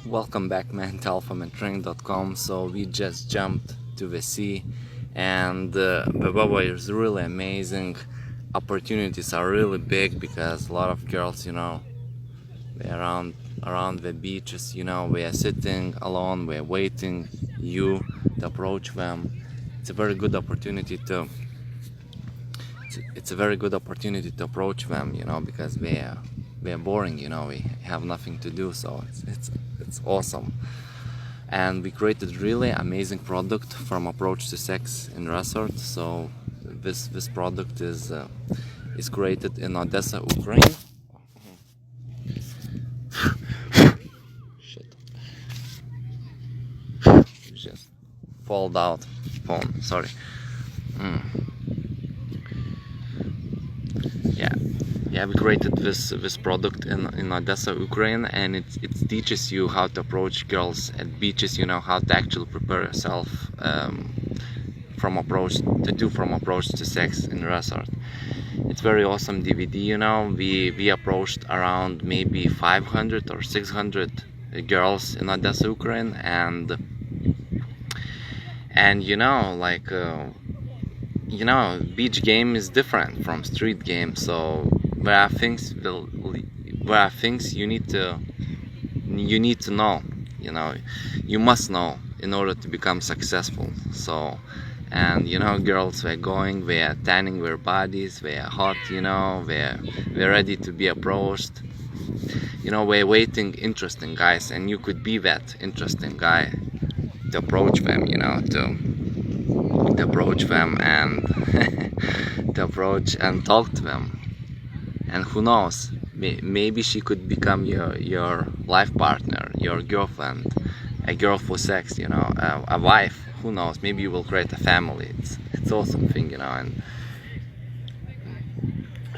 Welcome back, man, to Alphamantraining.com. So we just jumped to the sea, and the weather is really amazing. Opportunities are really big because a lot of girls, they're around the beaches. We are sitting alone, we're waiting you to approach them. It's a very good opportunity to. It's a very good opportunity to approach them, because they're boring, we have nothing to do, so it's awesome. And we created really amazing product from approach to sex in resort. So this product is created in Odessa, Ukraine. Shit. Just fall out phone, sorry. Yeah, we created this product in Odessa, Ukraine, and it teaches you how to approach girls at beaches, how to actually prepare yourself from approach to sex in resort. It's very awesome DVD. We approached around maybe 500 or 600 girls in Odessa, Ukraine, and beach game is different from street game. So there are things you need to know. You must know in order to become successful. So, and girls, they are tanning their bodies, they are hot, they're ready to be approached. We're waiting interesting guys, and you could be that interesting guy to approach them, to approach them and to approach and talk to them. And who knows, maybe she could become your life partner, your girlfriend, a girl for sex, a wife. Who knows, maybe you will create a family. It's awesome thing, and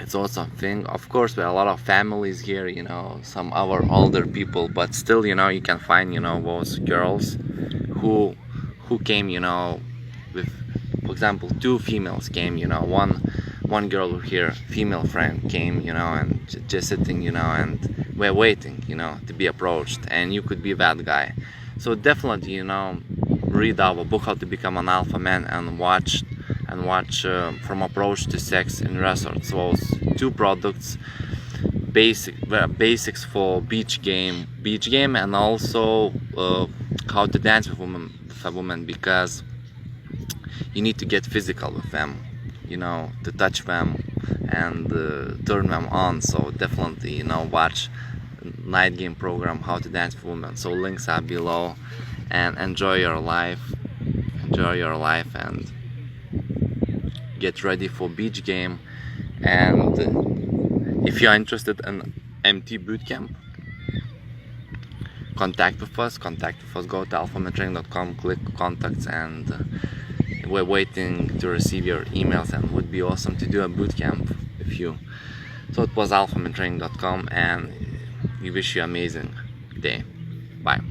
it's awesome thing. Of course, there are a lot of families here, some other older people, but still, you can find, those girls who came, with, for example, two females came, one girl here, female friend came, and just sitting, and we're waiting, to be approached, and you could be that guy. So definitely, read our book, How to Become an Alpha Man, and watch From Approach to Sex in Resort. So two products, basics for beach game, and also how to dance with a woman, because you need to get physical with them, to touch them and turn them on. So definitely, watch night game program, How to Dance with Women. So links are below, and enjoy your life and get ready for beach game. And if you are interested in AMT bootcamp, contact with us, go to alphamantraining.com, click contacts, and we're waiting to receive your emails, and it would be awesome to do a bootcamp with you. So it was alphamantraining.com, and we wish you an amazing day. Bye.